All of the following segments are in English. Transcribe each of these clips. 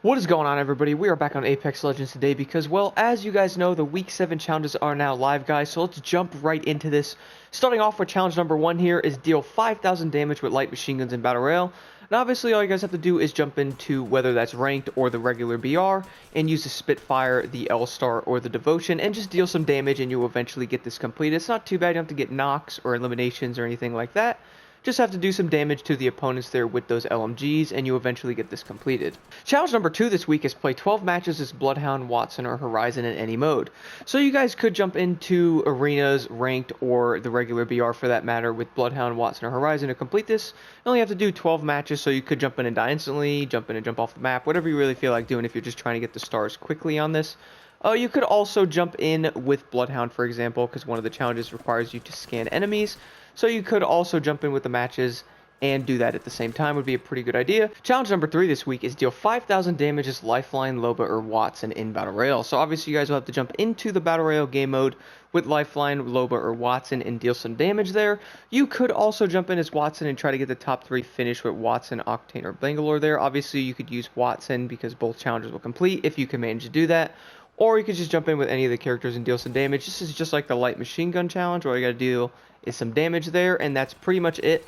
What is going on, everybody? We are back on Apex Legends today because, well, as you guys know, the Week 7 challenges are now live, guys, so let's jump right into this. Starting off with challenge number 1 here is deal 5,000 damage with light machine guns in Battle Royale. Now, obviously, all you guys have to do is jump into whether that's ranked or the regular BR and use the Spitfire, the L-Star, or the Devotion and just deal some damage and you'll eventually get this completed. It's not too bad. You don't have to get knocks or eliminations or anything like that. Just have to do some damage to the opponents there with those LMGs, and you eventually get this completed. Challenge number 2 this week is play 12 matches as Bloodhound, Wattson, or Horizon in any mode. So you guys could jump into arenas, ranked, or the regular BR for that matter with Bloodhound, Wattson, or Horizon to complete this. You only have to do 12 matches, so you could jump in and die instantly, jump in and jump off the map, whatever you really feel like doing if you're just trying to get the stars quickly on this. You could also jump in with Bloodhound, for example, because one of the challenges requires you to scan enemies. So you could also jump in with the matches and do that at the same time would be a pretty good idea. Challenge number 3 this week is deal 5,000 damage as Lifeline, Loba, or Wattson in Battle Royale. So obviously you guys will have to jump into the Battle Royale game mode with Lifeline, Loba, or Wattson and deal some damage there. You could also jump in as Wattson and try to get the top 3 finish with Wattson, Octane, or Bangalore there. Obviously you could use Wattson because both challenges will complete if you can manage to do that. Or you could just jump in with any of the characters and deal some damage. This is just like the light machine gun challenge. All you gotta do is some damage there, and that's pretty much it.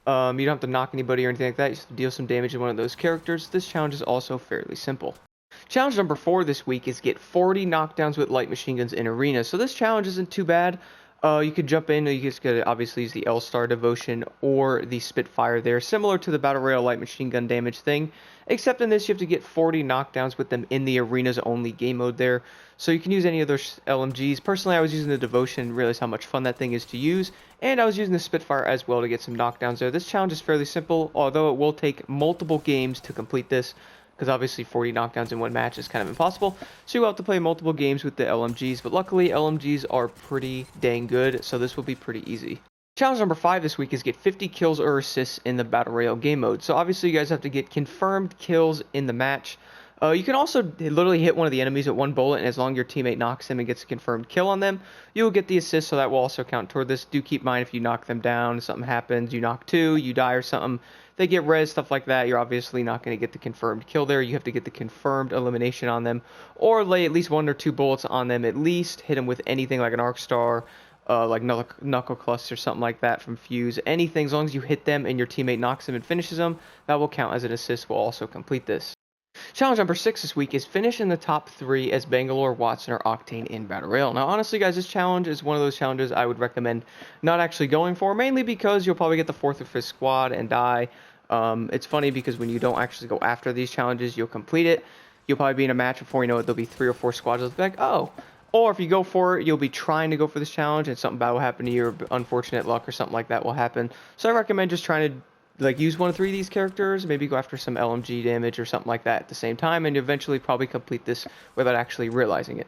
You don't have to knock anybody or anything like that. You just deal some damage to one of those characters. This challenge is also fairly simple. Challenge number 4 this week is get 40 knockdowns with light machine guns in arena. So this challenge isn't too bad. You could jump in, you just gotta obviously use the L-Star Devotion or the Spitfire there, similar to the Battle Royale light machine gun damage thing, except in this you have to get 40 knockdowns with them in the arenas only game mode there. So you can use any of those LMGs. Personally, I was using the Devotion and realized how much fun that thing is to use, and I was using the Spitfire as well to get some knockdowns there. This challenge is fairly simple, although it will take multiple games to complete this, because obviously 40 knockdowns in one match is kind of impossible, so you'll have to play multiple games with the LMGs, but luckily LMGs are pretty dang good, so this will be pretty easy. Challenge number 5 this week is get 50 kills or assists in the Battle Royale game mode. So obviously you guys have to get confirmed kills in the match. You can also literally hit one of the enemies with one bullet, and as long as your teammate knocks them and gets a confirmed kill on them, you will get the assist, so that will also count toward this. Do keep in mind if you knock them down, something happens, you knock 2, you die or something, they get res, stuff like that, you're obviously not going to get the confirmed kill there. You have to get the confirmed elimination on them, or lay at least 1 or 2 bullets on them at least, hit them with anything like an arc star, like knuckle cluster or something like that from Fuse. Anything, as long as you hit them and your teammate knocks them and finishes them, that will count as an assist, will also complete this. Challenge number 6 this week is finish in the top 3 as Bangalore, Wattson, or Octane in Battle Royale. Now, honestly, guys, this challenge is one of those challenges I would recommend not actually going for, mainly because you'll probably get the 4th or 5th squad and die. It's funny because when you don't actually go after these challenges, you'll complete it. You'll probably be in a match before you know it, there'll be 3 or 4 squads. It'll be like, oh. Or if you go for it, you'll be trying to go for this challenge and something bad will happen to you, or unfortunate luck or something like that will happen. So I recommend just trying to use 1 or 3 of these characters, maybe go after some LMG damage or something like that at the same time, and eventually probably complete this without actually realizing it.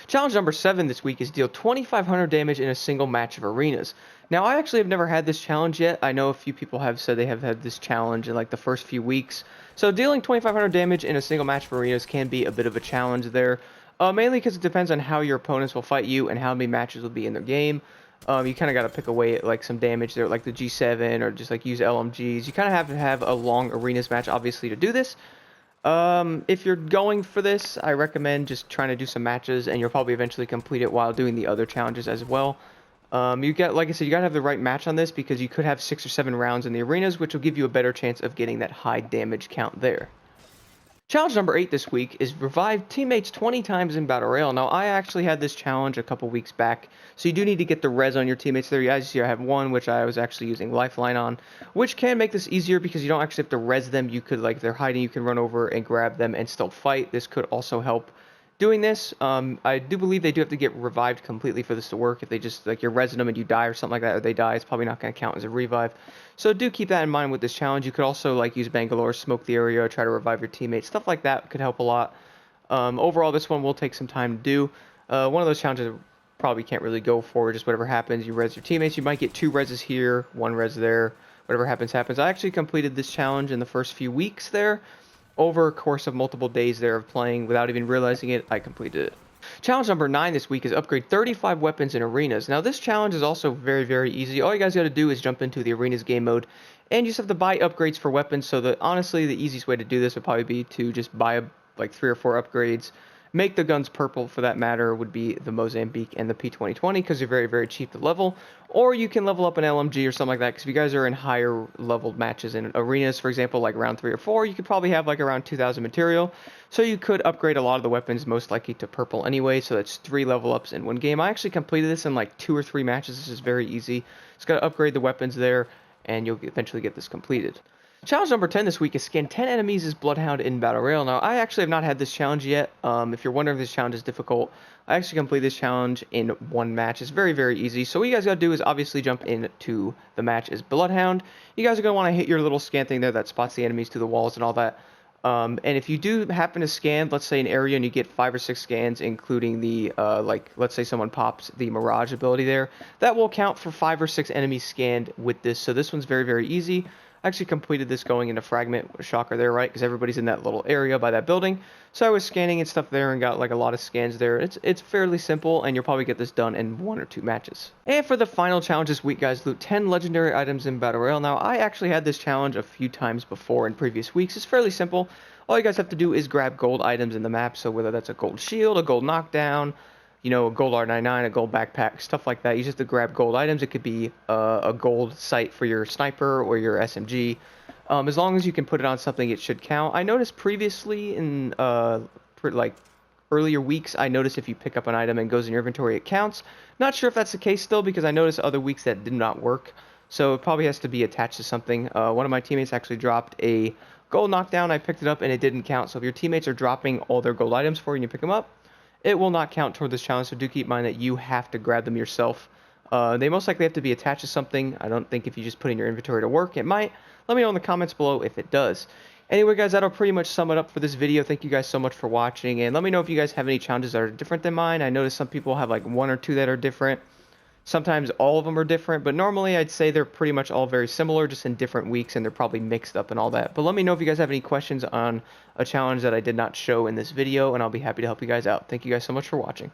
Challenge number 7 this week is deal 2,500 damage in a single match of arenas. Now, I actually have never had this challenge yet. I know a few people have said they have had this challenge in like the first few weeks. So dealing 2,500 damage in a single match of arenas can be a bit of a challenge there. Mainly because it depends on how your opponents will fight you and how many matches will be in their game. You kind of got to pick away at like some damage there, like the G7, or just like use LMGs. You kind of have to have a long arenas match, obviously, to do this. If you're going for this, I recommend just trying to do some matches, and you'll probably eventually complete it while doing the other challenges as well. Like I said, you got to have the right match on this because you could have 6 or 7 rounds in the arenas, which will give you a better chance of getting that high damage count there. Challenge number 8 this week is revive teammates 20 times in Battle Royale. Now, I actually had this challenge a couple weeks back, so you do need to get the res on your teammates there. As you see, I have 1, which I was actually using Lifeline on, which can make this easier because you don't actually have to res them. You could, like, if they're hiding, you can run over and grab them and still fight. This could also help doing this. I do believe they do have to get revived completely for this to work. If they just, like, you're resing them and you die or something like that, or they die, it's probably not going to count as a revive. So do keep that in mind with this challenge. You could also, like, use Bangalore, smoke the area, try to revive your teammates. Stuff like that could help a lot. Overall, this one will take some time to do. One of those challenges that probably can't really go for, just whatever happens. You res your teammates. You might get 2 reses here, 1 res there. Whatever happens, happens. I actually completed this challenge in the first few weeks there. Over a course of multiple days there of playing without even realizing it, I completed it. Challenge number 9 this week is upgrade 35 weapons in arenas. Now this challenge is also very, very easy. All you guys got to do is jump into the arenas game mode, and you just have to buy upgrades for weapons. So honestly, the easiest way to do this would probably be to just buy like 3 or 4 upgrades. Make the guns purple, for that matter, would be the Mozambique and the P2020, because they're very, very cheap to level. Or you can level up an LMG or something like that, because if you guys are in higher leveled matches in arenas, for example, like round 3 or 4, you could probably have like around 2,000 material. So you could upgrade a lot of the weapons, most likely to purple anyway, so that's 3 level ups in one game. I actually completed this in like 2 or 3 matches. This is very easy. Just got to upgrade the weapons there, and you'll eventually get this completed. Challenge number 10 this week is scan 10 enemies as Bloodhound in Battle Royale. Now, I actually have not had this challenge yet. If you're wondering if this challenge is difficult, I actually completed this challenge in 1 match. It's very, very easy. So what you guys got to do is obviously jump into the match as Bloodhound. You guys are going to want to hit your little scan thing there that spots the enemies to the walls and all that. And if you do happen to scan, let's say, an area and you get 5 or 6 scans, including the, let's say someone pops the Mirage ability there, that will count for 5 or 6 enemies scanned with this. So this one's very, very easy. I actually completed this going into Fragment. What a shocker there, right? Because everybody's in that little area by that building. So I was scanning and stuff there and got like a lot of scans there. It's fairly simple, and you'll probably get this done in 1 or 2 matches. And for the final challenge this week, guys, loot 10 legendary items in Battle Royale. Now, I actually had this challenge a few times before in previous weeks. It's fairly simple. All you guys have to do is grab gold items in the map. So whether that's a gold shield, a gold knockdown, you know, a gold R99, a gold backpack, stuff like that. You just have to grab gold items. It could be a gold sight for your sniper or your SMG. As long as you can put it on something, it should count. I noticed previously in like earlier weeks, I noticed if you pick up an item and goes in your inventory, it counts. Not sure if that's the case still, because I noticed other weeks that did not work. So it probably has to be attached to something. One of my teammates actually dropped a gold knockdown. I picked it up and it didn't count. So if your teammates are dropping all their gold items for you and you pick them up, it will not count toward this challenge, so do keep in mind that you have to grab them yourself. They most likely have to be attached to something. I don't think if you just put in your inventory to work, it might. Let me know in the comments below if it does. Anyway, guys, that'll pretty much sum it up for this video. Thank you guys so much for watching, and let me know if you guys have any challenges that are different than mine. I noticed some people have like 1 or 2 that are different. Sometimes all of them are different, but normally I'd say they're pretty much all very similar, just in different weeks, and they're probably mixed up and all that. But let me know if you guys have any questions on a challenge that I did not show in this video, and I'll be happy to help you guys out. Thank you guys so much for watching.